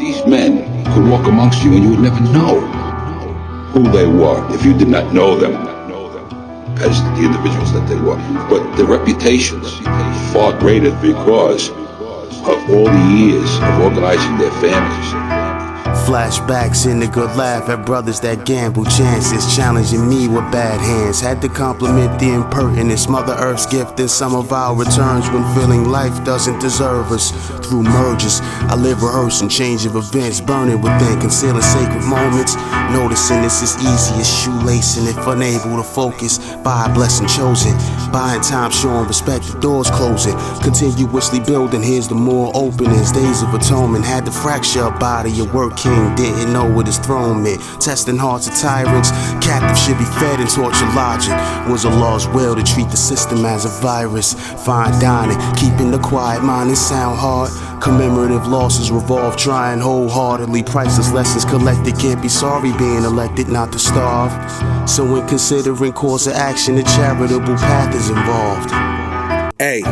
These men could walk amongst you and you would never know who they were if you did not know them as the individuals that they were. But the reputations far greater because of all the years of organizing their families. Flashbacks in the good laugh at brothers that gamble chances, challenging me with bad hands. Had to compliment the impertinence, Mother Earth's gift in some of our returns when feeling life doesn't deserve us. Through mergers, I live rehearsing change of events, burning within, concealing sacred moments. Noticing this is easy as shoelacing if unable to focus. By a blessing chosen, buying time showing respect, the doors closing. Continuously building, here's the more openings. Days of atonement, had to fracture a body, your work king didn't know what his throne meant. Testing hearts of tyrants, captive should be fed and torture logic. Was a law's will to treat the system as a virus. Fine dining, keeping the quiet mind and sound hard. Commemorative losses revolve, trying wholeheartedly. Priceless lessons collected, can't be sorry being elected not to starve. So when considering course of action, a charitable path is involved. Hey,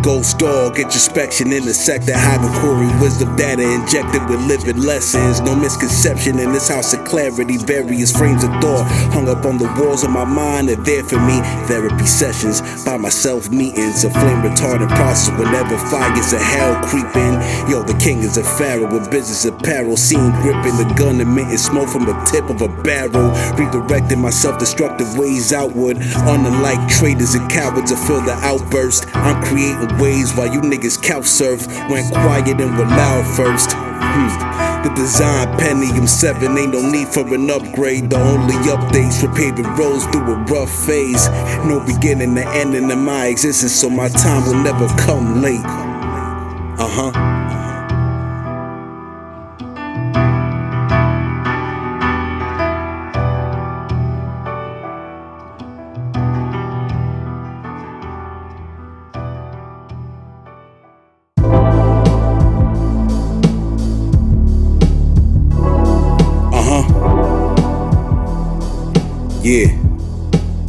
Ghost Dog, introspection in the sector, high-query wisdom data injected with living lessons. No misconception in this house of clarity, various frames of thought hung up on the walls of my mind are there for me. Therapy sessions, by myself meetings, a flame retardant process whenever fires of hell creeping. Yo, the king is a pharaoh with business apparel, seen gripping the gun, emitting smoke from the tip of a barrel, redirecting my self-destructive ways outward. Unlike traitors and cowards to feel the outburst, I'm creating ways while you niggas couch surf. Went quiet and were loud first. The design Pentium 7 ain't no need for an upgrade. The only updates for paving roads through a rough phase. No beginning to ending in my existence, so my time will never come late.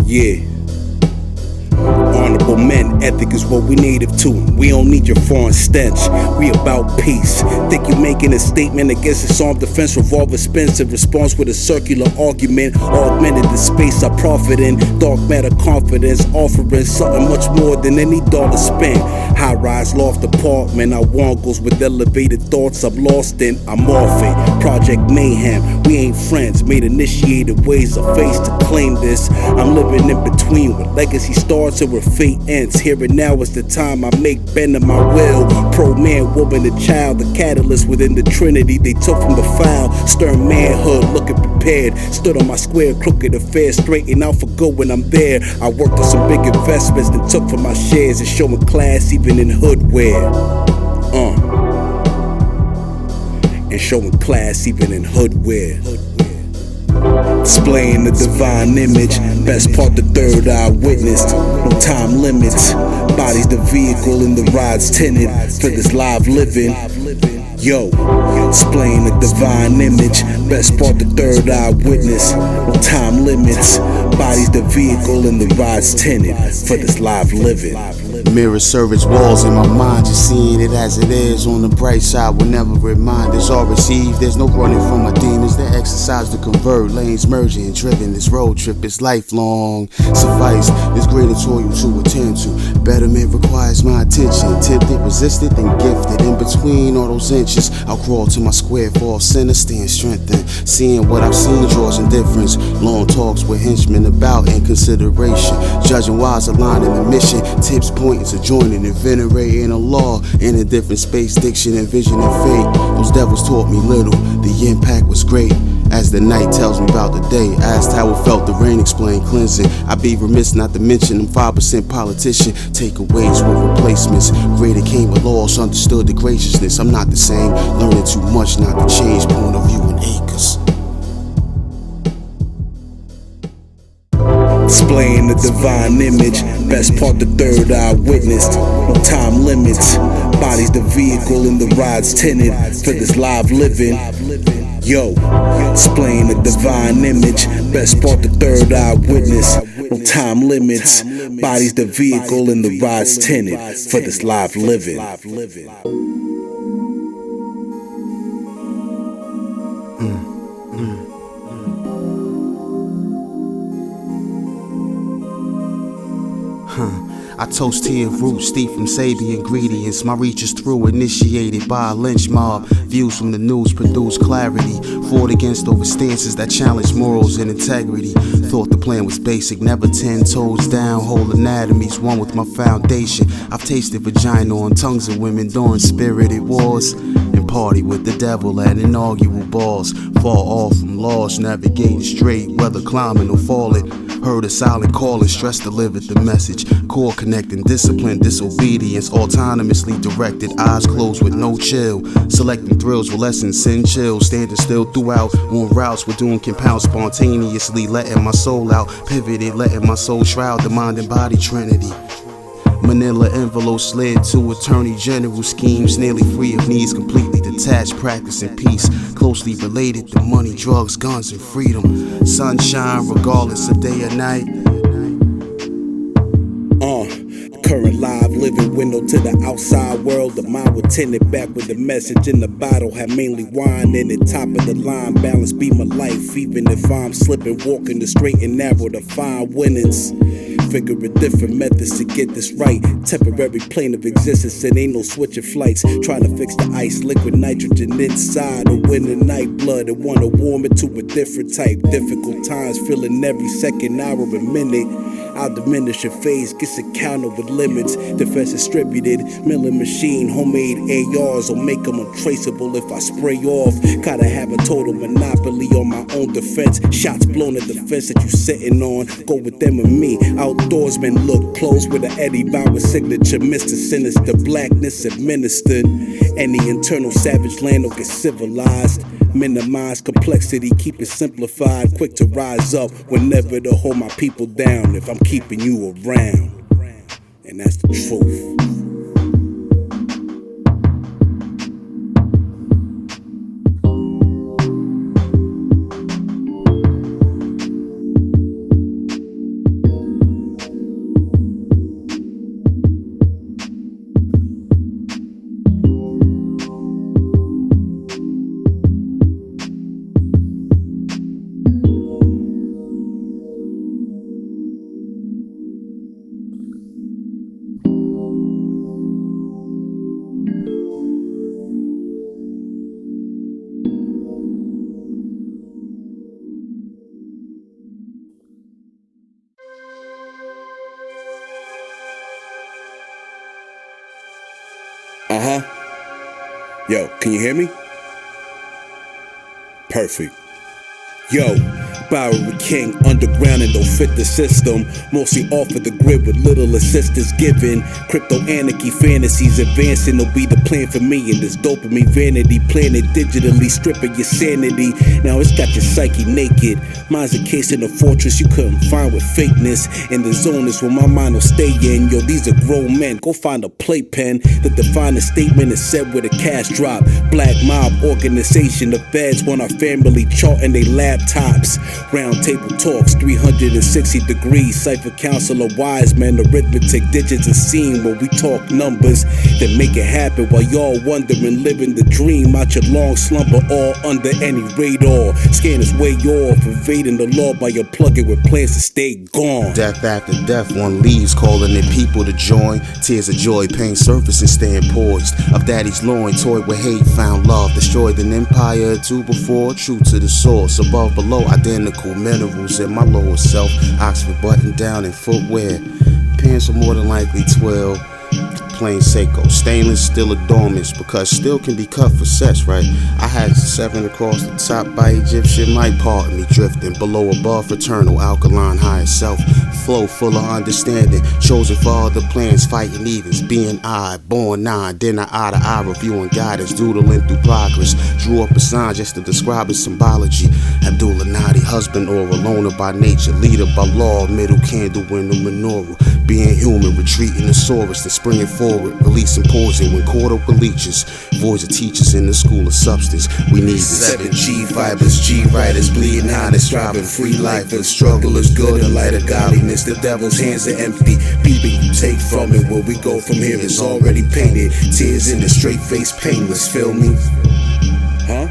Yeah. Honorable men, ethic is what we native to. We don't need your foreign stench, we about peace. Think you making a statement against a armed defense, revolver spins in response with a circular argument. Augmented the space I profit in, dark matter confidence, offering something much more than any dollar spent. High-rise loft apartment, I want goes with elevated thoughts I'm lost in. I'm off it, Project Mayhem, we ain't friends. Made initiated ways of face to claim this. I'm living in between where legacy starts and where fate ends. Here and now is the time I make bend of my will. Pro man, woman, and child, the catalyst within the trinity they took from the file. Stern manhood, looking prepared. Stood on my square, crooked affair, straighten out for good when I'm there. I worked on some big investments that took from my shares and showing class even in hood wear. And showing class even in hood wear. Displaying the divine image, best part the third eye witnessed. No time limits, body's the vehicle and the ride's tinted for this live living. Yo, displaying the divine image, best part the third eye witness. No time limits, body's the vehicle and the ride's tinted for this live living. Mirror service walls in my mind, just seeing it as it is. On the bright side, will never remind us or receive. There's no running from my demons, they exercise to convert. Lanes merging, driven, this road trip is lifelong. Suffice, there's greater toil to attend to. Betterment requires my attention. Tempted, resisted, and gifted. In between all those inches, I'll crawl to my square for center, staying strengthened. Seeing what I've seen draws indifference. Long talks with henchmen about in consideration. Judging wise, aligning the mission. Tips pointing to joining and venerating a law in a different space, diction and vision and fate. Those devils taught me little, the impact was great. As the night tells me about the day, asked how it felt, the rain explained cleansing. I'd be remiss not to mention them 5% politician takeaways with replacements. Greater came with loss, understood the graciousness. I'm not the same, learning too much not to change point of view in acres. Displaying the divine image, best part the third eye witnessed. No time limits, body's the vehicle and the ride's tinted for this live living. Yo, displaying the divine image, best part the third eye witness. No time limits, body's the vehicle and the ride's tinted for this live living. I toast here roots steeped from Sabi ingredients. My reach is through, initiated by a lynch mob. Views from the news produce clarity. Fought against over stances that challenge morals and integrity. Thought the plan was basic, never 10 toes down. Whole anatomies, one with my foundation. I've tasted vagina on tongues of women during spirited wars. And party with the devil at inaugural balls. Fall off from laws, navigating straight, whether climbing or falling. Heard a silent calling, stress delivered the message. Core connecting, discipline, disobedience, autonomously directed, eyes closed with no chill. Selecting thrills with lessons, sin chill, standing still throughout. On routes we're doing compound, spontaneously letting my soul out. Pivoted, letting my soul shroud the mind and body trinity. Manila envelope slid to attorney general schemes, nearly free of needs, completely detached, practicing peace, closely related to money, drugs, guns, and freedom. Sunshine regardless of day or night. Current live living window to the outside world. The mind would tend it back with the message in the bottle. Had mainly wine in it, top of the line. Balance be my life, even if I'm slipping, walking the straight and narrow to find winnings. Figuring different methods to get this right. Temporary plane of existence, and ain't no switching flights. Trying to fix the ice, liquid nitrogen inside. A winter night blood and wanna warm it to a different type. Difficult times, feeling every second, hour, and minute. I'll diminish your phase, gets accounted with limits. Defense distributed, milling machine, homemade ARs will make them untraceable if I spray off. Gotta have a total monopoly on my own defense. Shots blown at the fence that you sitting on. Go with them and me. Outdoorsmen look close with an Eddie Bauer signature. Mr. Sinister, blackness administered. Any internal savage land will get civilized. Minimize complexity, keep it simplified. Quick to rise up whenever to hold my people down. If I'm keeping you around, and that's the truth. Yo, can you hear me? Perfect. Yo, Bowery King, underground and don't fit the system. Mostly off of the grid with little assistance given. Crypto anarchy fantasies advancing will be the plan for me. And this dopamine vanity planet digitally stripping your sanity. Now it's got your psyche naked. Mine's a case in a fortress you couldn't find with fakeness. And the zone is where my mind will stay in. Yo, these are grown men, go find a playpen. The defining statement is said with a cash drop. Black mob organization, the feds want our family chart and they laptops. Round table talks, 360 degrees. Cypher council of wise men, arithmetic digits and scene where we talk numbers that make it happen while y'all wondering, living the dream out your long slumber, all under any radar. Scanners way off, evading the law by your plug-in with plans to stay gone. Death after death, one leaves, calling in people to join. Tears of joy, pain surface and stand poised. Of daddy's loin, toyed with hate, found love. Destroyed an empire or two before, true to the source. Above, below, identical minerals in my lower self. Oxford button down and footwear. Pants are more than likely 12. Plain Seiko, stainless, still adornments, because still can be cut for sets, right? I had 7 across the top by Egyptian, might pardon me, drifting below, above, fraternal, alkaline, higher self, flow full of understanding, chosen for all the plans, fighting evens, being I, born 9, then I eye to eye, reviewing guidance, doodling through progress, drew up a sign just to describe its symbology. Abdullah Nadi, husband or a loner by nature, leader by law, middle candle in the menorah, being human, retreating the Saurus, then springing forward, releasing poison when caught up with leeches. Voids of teachers in the school of substance. We need this. 7G fibers, G writers, bleeding honest, striving free lifers. Struggle is good in light of godliness. The devil's hands are empty. Peeping you take from it. Where we go from here is already painted. Tears in the straight face, painless. Feel me? Huh?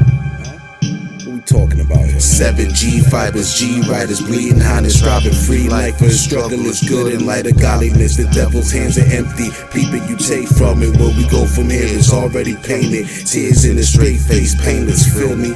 What we talking about here? 7G fibers, G riders bleeding honest, robbing free lifers. Struggle is good in light of godliness. The devil's hands are empty. Peeping you take from it. Where we go from here is already painted. Tears in a straight face, painless. Feel me?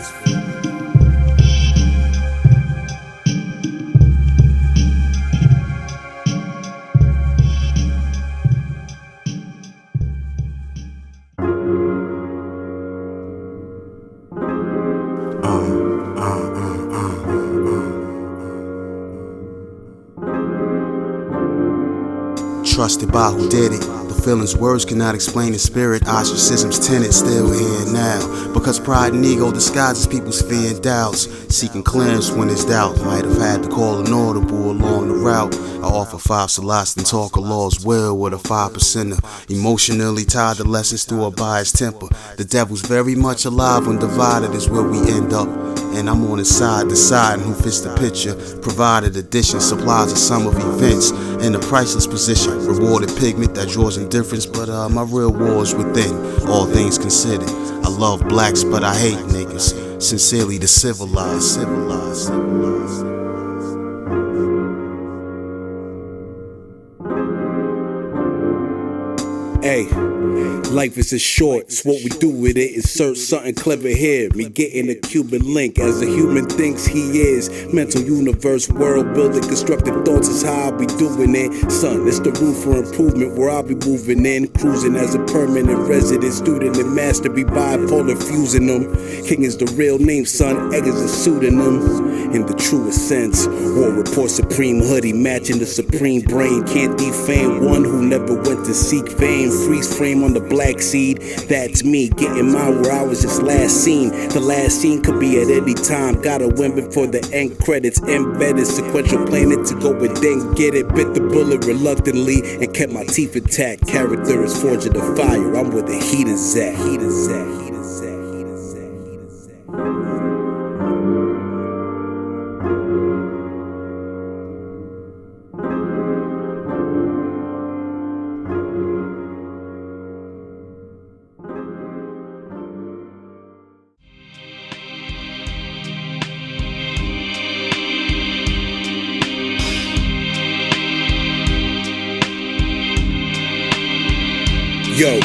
Trusted by who did it. The feelings words cannot explain the spirit. Ostracism's tenant still here now. Because pride and ego disguises people's fear and doubts. Seeking clearance when there's doubt. Might have had to call an audible along the route. I offer 5 solace and talk a law's will with a 5%er. Emotionally tied to lessons through a biased temper. The devil's very much alive when divided is where we end up. And I'm on his side, deciding who fits the picture. Provided addition supplies a sum of events in a priceless position. Rewarded pigment that draws indifference, but my real war is within. All things considered, I love blacks, but I hate niggas. Sincerely, the civilized. Hey, life is short, so what we do with it is search something clever here. Me getting a Cuban link as a human thinks he is. Mental universe, world building, constructive thoughts is how I be doing it. Son, it's the room for improvement where I'll be moving in. Cruising as a permanent resident, student and master, be bipolar fusing them. King is the real name, son, egg is a pseudonym. In the truest sense, war report supreme hoodie, matching the supreme brain. Can't defame one who never went to seek fame. Freeze frame on the black seed, that's me. Getting mine where I was just last seen. The last scene could be at any time. Gotta win before the end credits. Embedded sequential planet to go and then get it. Bit the bullet reluctantly and kept my teeth intact. Character is forging the fire. I'm where the heat is at. Heat is at. Heat is at. Heat is at. Heat is at. Yo,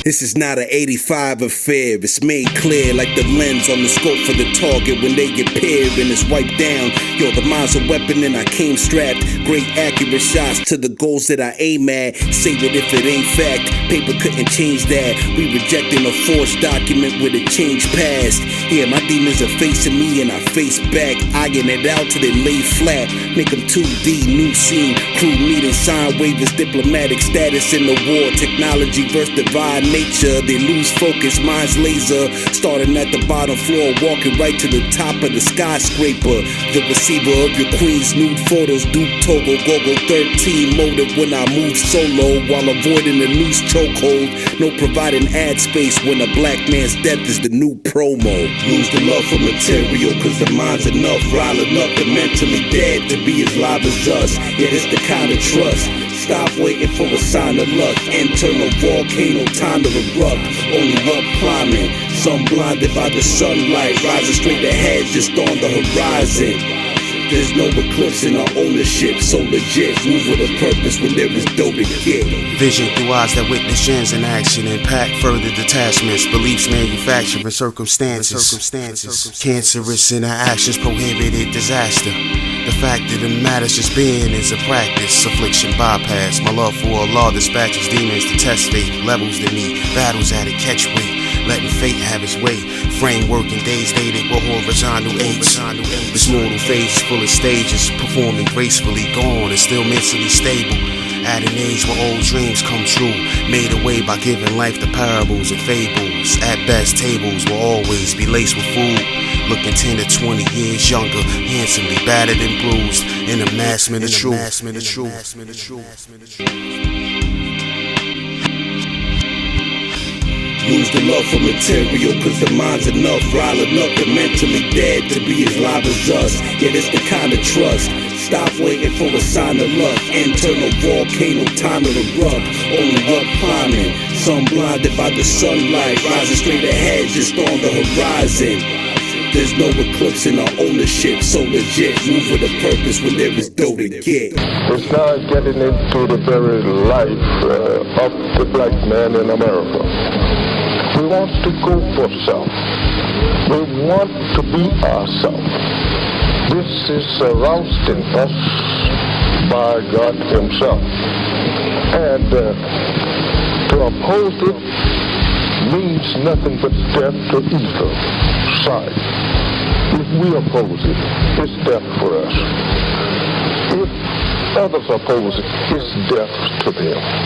this is not an 85 affair. It's made clear like the lens on the scope for the target when they get paired and it's wiped down. Yo, the mind's a weapon and I came strapped. Great accurate shots to the goals that I aim at. Say that if it ain't fact, paper couldn't change that. We rejecting a forged document with a change past. Yeah, my demons are facing me and I face back. Eyeing it out till they lay flat. Make them 2D, new scene. Crew meeting, sign waivers, diplomatic status in the war. Technology versus divine nature. They lose focus, mind's laser. Starting at the bottom floor, walking right to the top of the skyscraper. The receiver of your queen's nude photos. Duke Togo, Gogo 13 motive when I move solo while avoiding the Noose chokehold. No providing ad space when a black man's death is the new promo. Lose the love for material cause the mind's enough. Riling up the mentally dead to be as live as us. Yeah, it's the kind of trust. Stop waiting for a sign of luck. Internal volcano, time to erupt. Only up climbing. Some blinded by the sunlight. Rising straight ahead, just on the horizon. There's no eclipse in our ownership. So legit, move with a purpose when there is dough to get. Vision through eyes that witness gems in action. Impact further detachments. Beliefs manufacturing circumstances. Cancerous in our actions, prohibited disaster. The fact that it matters just being is a practice. Affliction bypass. My love for Allah dispatches demons to test faith. Levels that meet battles at a catchweight. Letting fate have its way. Framework and days dated with horizontal eights. This mortal phase is full of stages. Performing gracefully, gone and still mentally stable. At an age where old dreams come true. Made away by giving life to parables and fables. At best, tables will always be laced with food. Looking 10 to 20 years younger. Handsomely battered and bruised. In a massman of truth. Lose the love for material cause the mind's enough. Riling up the mentally dead to be as live as us. Yeah, it's the kind of trust. Stop waiting for a sign of luck. Internal volcano, time to erupt. Only up climbing. Some blinded by the sunlight. Rising straight ahead, just on the horizon. There's no eclipse in our ownership. So legit, move with a purpose when there is dough to get. It's now getting into the very life of the black man in America. We want to go for self. We want to be ourselves. This is rousting us by God Himself. And to oppose it means nothing but death to either side. If we oppose it, it's death for us. If others oppose it, it's death to them.